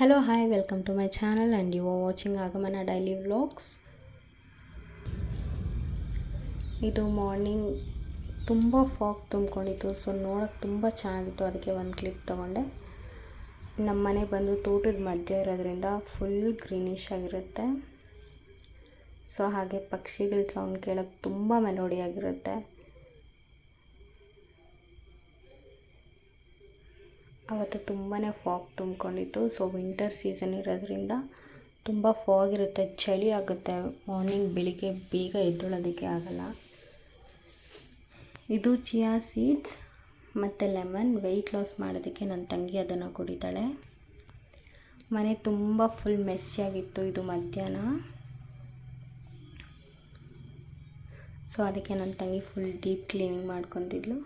Hello, hi, welcome to my channel and you are watching Agamana Daily Vlogs. ಇದು morning ತುಂಬ fog ತುಂಬಿಕೊಂಡಿತ್ತು, so ನೋಡೋಕ್ಕೆ ತುಂಬ ಚೆನ್ನಾಗಿತ್ತು. ಅದಕ್ಕೆ ಒಂದು ಕ್ಲಿಪ್ ತೊಗೊಂಡೆ. ನಮ್ಮ ಮನೆ ಬಂದು ತೋಟದ ಮಧ್ಯೆ ಇರೋದ್ರಿಂದ ಫುಲ್ ಗ್ರೀನಿಶ್ ಆಗಿರುತ್ತೆ. ಸೊ ಹಾಗೆ ಪಕ್ಷಿಗಳ ಸೌಂಡ್ ಕೇಳೋಕ್ಕೆ ತುಂಬ ಮೆಲೋಡಿಯಾಗಿರುತ್ತೆ. ಅವತ್ತು ತುಂಬಾ ಫಾಗ್ ತುಂಬಿಕೊಂಡಿತ್ತು. ಸೊ ವಿಂಟರ್ ಸೀಸನ್ ಇರೋದ್ರಿಂದ ತುಂಬ ಫಾಗ್ ಇರುತ್ತೆ, ಚಳಿ ಆಗುತ್ತೆ. ಮಾರ್ನಿಂಗ್ ಬೆಳಿಗ್ಗೆ ಬೇಗ ಎದ್ದೇಳೋದಕ್ಕೆ ಆಗಲ್ಲ. ಇದು ಚಿಯಾ ಸೀಡ್ಸ್ ಮತ್ತು ಲೆಮನ್ ವೆಯ್ಟ್ ಲಾಸ್ ಮಾಡೋದಕ್ಕೆ ನನ್ನ ತಂಗಿ ಅದನ್ನು ಕುಡಿತಾಳೆ. ಮನೆ ತುಂಬ ಫುಲ್ ಮೆಸ್ಸಿಯಾಗಿತ್ತು. ಇದು ಮಧ್ಯಾಹ್ನ. ಸೊ ಅದಕ್ಕೆ ನನ್ನ ತಂಗಿ ಫುಲ್ ಡೀಪ್ ಕ್ಲೀನಿಂಗ್ ಮಾಡ್ಕೊತಿದ್ಲು.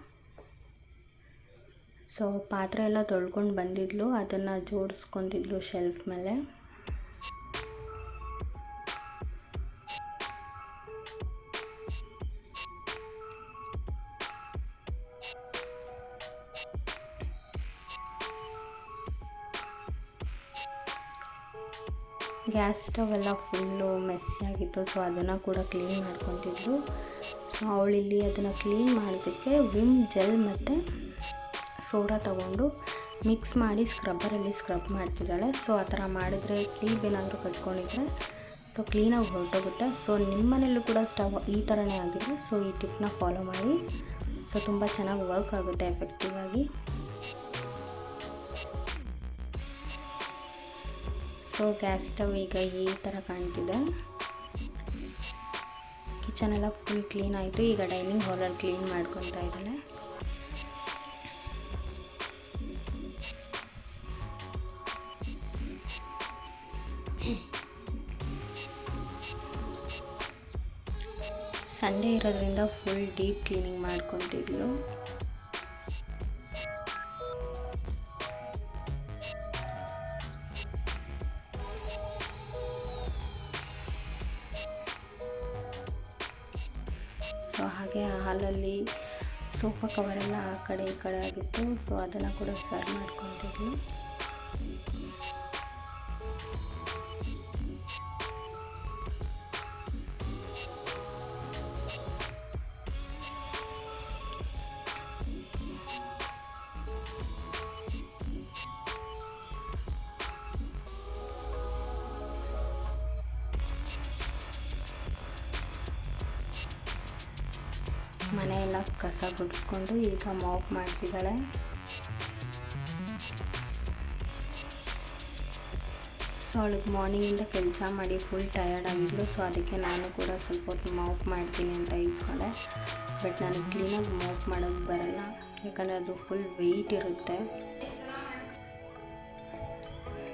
ಸೊ ಪಾತ್ರೆ ಎಲ್ಲ ತೊಳ್ಕೊಂಡು ಬಂದಿದ್ಲು, ಅದನ್ನು ಜೋಡಿಸ್ಕೊತಿದ್ಲು ಶೆಲ್ಫ್ ಮೇಲೆ. ಗ್ಯಾಸ್ ಸ್ಟವ್ ಎಲ್ಲ ಫುಲ್ಲು ಮೆಸ್ಸಿಯಾಗಿತ್ತು. ಸೊ ಅದನ್ನು ಕೂಡ ಕ್ಲೀನ್ ಮಾಡ್ಕೊತಿದ್ಲು. ಸೊ ಅವಳಿಲ್ಲಿ ಅದನ್ನು ಕ್ಲೀನ್ ಮಾಡೋದಕ್ಕೆ ವಿಮ್ ಜೆಲ್ ಮತ್ತು ಸೋಡಾ ತೊಗೊಂಡು ಮಿಕ್ಸ್ ಮಾಡಿ ಸ್ಕ್ರಬ್ಬರಲ್ಲಿ ಸ್ಕ್ರಬ್ ಮಾಡ್ತಿದ್ದಾಳೆ. ಸೊ ಆ ಥರ ಮಾಡಿದ್ರೆ ಕ್ಲೀಪ್ ಏನಾದರೂ ಕಟ್ಕೊಂಡಿದ್ರೆ ಸೊ ಕ್ಲೀನಾಗಿ ಹೊರಟೋಗುತ್ತೆ. ಸೊ ನಿಮ್ಮ ಮನೆಯಲ್ಲೂ ಕೂಡ ಸ್ಟವ್ ಈ ಥರನೇ ಆಗಿದೆ. ಸೊ ಈ ಟಿಪ್ನ ಫಾಲೋ ಮಾಡಿ. ಸೊ ತುಂಬ ಚೆನ್ನಾಗಿ ವರ್ಕ್ ಆಗುತ್ತೆ ಎಫೆಕ್ಟಿವ್ ಆಗಿ. ಸೊ ಗ್ಯಾಸ್ ಸ್ಟವ್ ಈಗ ಈ ಥರ ಕಾಣ್ತಿದೆ. ಕಿಚನ್ ಎಲ್ಲ ಫುಲ್ ಕ್ಲೀನ್ ಆಯಿತು. ಈಗ ಡೈನಿಂಗ್ ಹಾಲಲ್ಲಿ ಕ್ಲೀನ್ ಮಾಡ್ಕೊತಾ ಇದ್ದಾಳೆ. ಸಂಡೇ ಇರೋದ್ರಿಂದ ಫುಲ್ ಡೀಪ್ ಕ್ಲೀನಿಂಗ್ ಮಾಡ್ಕೊತಿದ್ಲು. ಸೊ ಹಾಗೆ ಹಾಲಲ್ಲಿ ಸೋಫಾ ಕವರೆಲ್ಲ ಆ ಕಡೆ ಈ ಕಡೆ ಆಗಿತ್ತು. ಸೊ ಅದನ್ನು ಕೂಡ ಸರ್ವ್ ಮಾಡ್ಕೊತಿದ್ಲು. ಮನೆಯೆಲ್ಲ ಕಸ ಗುಡಿಸ್ಕೊಂಡು ಈಗ ಮಾಪ್ ಮಾಡ್ತಿದ್ದಾಳೆ. ಸೊ ಅವಳಿಗೆ ಮಾರ್ನಿಂಗಿಂದ ಕೆಲಸ ಮಾಡಿ ಫುಲ್ ಟಯರ್ಡ್ ಆಗಿದ್ಲು. ಸೊ ಅದಕ್ಕೆ ನಾನು ಕೂಡ ಸ್ವಲ್ಪ ಹೊತ್ತು ಮಾಪ್ ಮಾಡ್ತೀನಿ ಅಂತ ಇಸ್ಕೊಂಡೆ. ಬಟ್ ನನಗೆ ಕ್ಲೀನಾಗಿ ಮಾಪ್ ಮಾಡೋಕ್ಕೆ ಬರಲ್ಲ, ಯಾಕಂದರೆ ಅದು ಫುಲ್ ವೆಯ್ಟ್ ಇರುತ್ತೆ.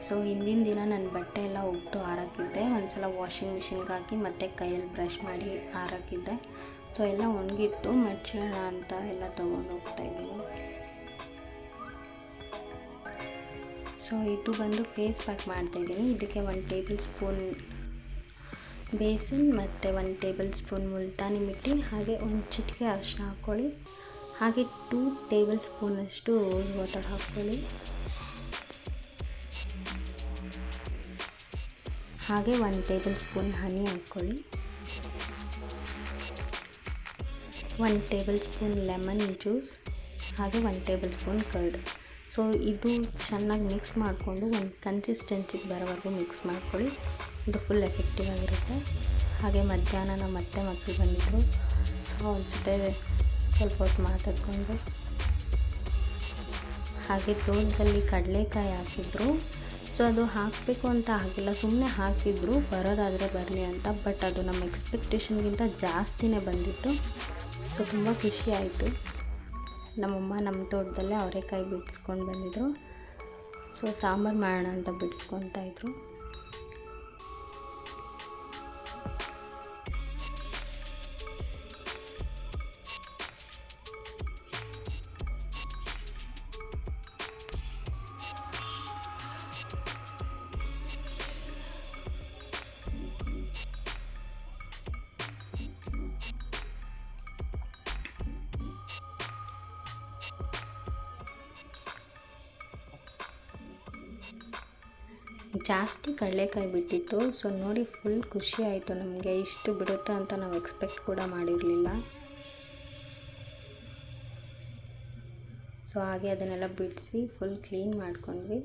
ಸೊ ಹಿಂದಿನ ದಿನ ನನ್ನ ಬಟ್ಟೆ ಎಲ್ಲ ಒಗ್ದು ಹಾರಾಕಿದ್ದೆ. ಒಂದು ಸಲ ವಾಷಿಂಗ್ ಮಿಷಿನ್ಗೆ ಹಾಕಿ ಮತ್ತೆ ಕೈಯಲ್ಲಿ ಬ್ರಷ್ ಮಾಡಿ ಹಾರಾಕಿದ್ದೆ. ಸೊ ಎಲ್ಲ ಒಣಗಿತ್ತು, ಮಡ್ಚೋಣ ಅಂತ ಎಲ್ಲ ತೊಗೊಂಡು ಹೋಗ್ತಾಯಿದ್ದೀನಿ. ಸೊ ಇದು ಬಂದು ಫೇಸ್ ಪ್ಯಾಕ್ ಮಾಡ್ತಾಯಿದ್ದೀನಿ. ಇದಕ್ಕೆ 1 ಟೇಬಲ್ ಸ್ಪೂನ್ ಬೇಸನ್ ಮತ್ತು 1 ಟೇಬಲ್ ಸ್ಪೂನ್ ಮುಲ್ತಾನಿ ಮಿಟ್ಟಿ, ಹಾಗೆ ಒಂದು ಚಿಟಿಕೆ ಅರಿಶಿನ ಹಾಕ್ಕೊಳ್ಳಿ. ಹಾಗೆ 2 ಟೇಬಲ್ ಸ್ಪೂನಷ್ಟು ರೋಸ್ ವಾಟರ್ ಹಾಕ್ಕೊಳ್ಳಿ. ಹಾಗೆ 1 ಟೇಬಲ್ ಸ್ಪೂನ್ ಹನಿ ಹಾಕ್ಕೊಳ್ಳಿ. 1 ಟೇಬಲ್ ಸ್ಪೂನ್ ಲೆಮನ್ ಜ್ಯೂಸ್, ಹಾಗೆ 1 ಟೇಬಲ್ ಸ್ಪೂನ್ ಕರ್ಡ್. ಸೊ ಇದು ಚೆನ್ನಾಗಿ ಮಿಕ್ಸ್ ಮಾಡಿಕೊಂಡು ಒಂದು ಕನ್ಸಿಸ್ಟೆನ್ಸಿಗೆ ಬರೋವರೆಗೂ ಮಿಕ್ಸ್ ಮಾಡ್ಕೊಳ್ಳಿ. ಇದು ಫುಲ್ ಎಫೆಕ್ಟಿವ್ ಆಗಿರುತ್ತೆ. ಹಾಗೆ ಮಧ್ಯಾಹ್ನ ನಮ್ಮ ಮತ್ತೆ ಮಕ್ಕಳು ಬಂದಿದ್ದರು. ಸೊ ಅವ್ರ ಜೊತೆ ಸ್ವಲ್ಪ ಹೊತ್ತು ಮಾತಾಡ್ಕೊಂಡು, ಹಾಗೆ ತೋಟದಲ್ಲಿ ಕಡಲೆಕಾಯಿ ಹಾಕಿದ್ರು. ಸೊ ಅದು ಹಾಕಬೇಕು ಅಂತ ಆಗಿಲ್ಲ, ಸುಮ್ಮನೆ ಹಾಕಿದ್ರು ಬರೋದಾದರೆ ಬರಲಿ ಅಂತ. ಬಟ್ ಅದು ನಮ್ಮ ಎಕ್ಸ್ಪೆಕ್ಟೇಷನ್ಗಿಂತ ಜಾಸ್ತಿನೇ ಬಂದಿತ್ತು. ಸೊ ತುಂಬ ಖುಷಿ ಆಯಿತು. ನಮ್ಮಮ್ಮ ನಮ್ಮ ತೋಟದಲ್ಲೇ ಅವರೆಕಾಯಿ ಬಿಡಿಸ್ಕೊಂಡು ಬಂದಿದ್ದರು. ಸೊ ಸಾಂಬಾರು ಮಾಡೋಣ ಅಂತ ಬಿಡಿಸ್ಕೊತಾಯಿದ್ರು. ಜಾಸ್ತಿ ಕಡಲೆಕಾಯಿ ಬಿಟ್ಟಿತ್ತು. ಸೊ ನೋಡಿ ಫುಲ್ ಖುಷಿ ಆಯಿತು ನಮಗೆ. ಇಷ್ಟು ಬಿಡುತ್ತೆ ಅಂತ ನಾವು ಎಕ್ಸ್ಪೆಕ್ಟ್ ಕೂಡ ಮಾಡಿರಲಿಲ್ಲ. ಸೊ ಹಾಗೆ ಅದನ್ನೆಲ್ಲ ಬಿಡಿಸಿ ಫುಲ್ ಕ್ಲೀನ್ ಮಾಡ್ಕೊಂಡ್ವಿ.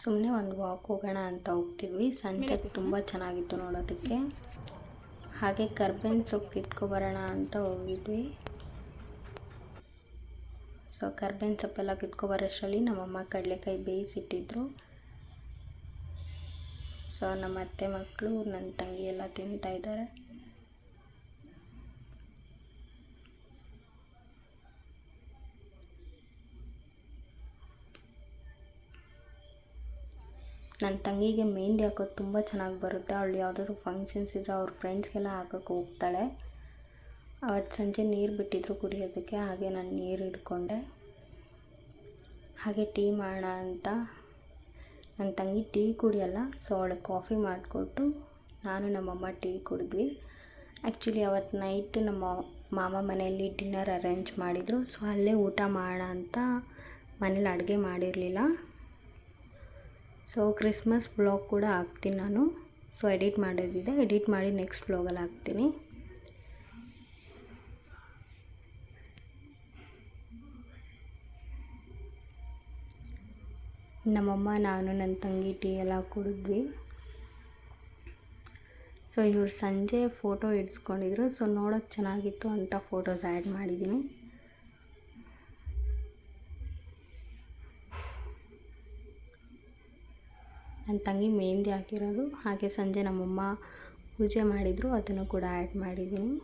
ಸುಮ್ಮನೆ ಒಂದು ವಾಕ್ ಹೋಗೋಣ ಅಂತ ಹೋಗ್ತಿದ್ವಿ. ಸನ್ಸೆಟ್ ತುಂಬ ಚೆನ್ನಾಗಿತ್ತು ನೋಡೋದಕ್ಕೆ. ಹಾಗೆ ಕರ್ಬೇವಿನ ಸೊಪ್ಪು ಕಿತ್ಕೊಬರೋಣ ಅಂತ ಹೋಗಿದ್ವಿ. ಸೊ ಕರ್ಬೇವಿನ ಸೊಪ್ಪೆಲ್ಲ ಕಿತ್ಕೊಬರೋಷ್ಟರಲ್ಲಿ ನಮ್ಮಮ್ಮ ಕಡಲೆಕಾಯಿ ಬೇಯಿಸಿಟ್ಟಿದ್ರು. ಸೊ ನಮ್ಮ ಅತ್ತೆ ಮಕ್ಕಳು ನನ್ನ ತಂಗಿ ಎಲ್ಲ ತಿಂತಾಯಿದ್ದಾರೆ. ನನ್ನ ತಂಗಿಗೆ ಮೆಹಂದಿ ಹಾಕೋದು ತುಂಬ ಚೆನ್ನಾಗಿ ಬರುತ್ತೆ. ಅವಳು ಯಾವುದಾದ್ರು ಫಂಕ್ಷನ್ಸ್ ಇದ್ದರೆ ಅವ್ರ ಫ್ರೆಂಡ್ಸ್ಗೆಲ್ಲ ಹಾಕೋಕ್ಕೆ ಹೋಗ್ತಾಳೆ. ಅವತ್ತು ಸಂಜೆ ನೀರು ಬಿಟ್ಟಿದ್ರು ಕುಡಿಯೋದಕ್ಕೆ. ಹಾಗೆ ನಾನು ನೀರು ಹಿಡ್ಕೊಂಡೆ. ಹಾಗೆ ಟೀ ಮಾಡೋಣ ಅಂತ ನನ್ನ ತಂಗಿ ಟೀ ಕುಡಿಯಲ್ಲ. ಸೊ ಅವಳಿಗೆ ಕಾಫಿ ಮಾಡಿಕೊಟ್ಟು ನಾನು ನಮ್ಮಮ್ಮ ಟೀ ಕುಡಿದ್ವಿ. ಆ್ಯಕ್ಚುಲಿ ಅವತ್ತು ನೈಟ್ ನಮ್ಮ ಮಾಮ ಮನೆಯಲ್ಲಿ ಡಿನ್ನರ್ ಅರೇಂಜ್ ಮಾಡಿದರು. ಸೊ ಅಲ್ಲೇ ಊಟ ಮಾಡೋಣ ಅಂತ ಮನೇಲಿ ಅಡುಗೆ ಮಾಡಿರಲಿಲ್ಲ. ಸೊ ಕ್ರಿಸ್ಮಸ್ ವ್ಲಾಗ್ ಕೂಡ ಹಾಕ್ತೀನಿ ನಾನು. ಸೊ ಎಡಿಟ್ ಮಾಡೋದಿದೆ, ಎಡಿಟ್ ಮಾಡಿ ನೆಕ್ಸ್ಟ್ ವ್ಲಾಗಲ್ಲಿ ಹಾಕ್ತೀನಿ. ನಮ್ಮಮ್ಮ ನಾನು ನನ್ನ ತಂಗಿ ಟೀ ಎಲ್ಲ ಕುಡಿದ್ವಿ. ಸೊ ಇವ್ರು ಸಂಜೆ ಫೋಟೋ ಇಡ್ಸ್ಕೊಂಡಿದ್ರು. ಸೊ ನೋಡೋಕ್ಕೆ ಚೆನ್ನಾಗಿತ್ತು ಅಂತ ಫೋಟೋಸ್ ಆ್ಯಡ್ ಮಾಡಿದ್ದೀನಿ. ನನ್ನ ತಂಗಿ ಮೆಹಂದಿ ಹಾಕಿರೋದು. ಹಾಗೆ ಸಂಜೆ ನಮ್ಮಮ್ಮ ಪೂಜೆ ಮಾಡಿದರು, ಅದನ್ನು ಕೂಡ ಆ್ಯಡ್ ಮಾಡಿದ್ದೀನಿ.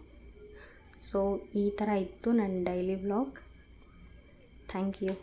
ಸೊ ಈ ಥರ ಇತ್ತು ನನ್ನ ಡೈಲಿ ವ್ಲಾಗ್. Thank you.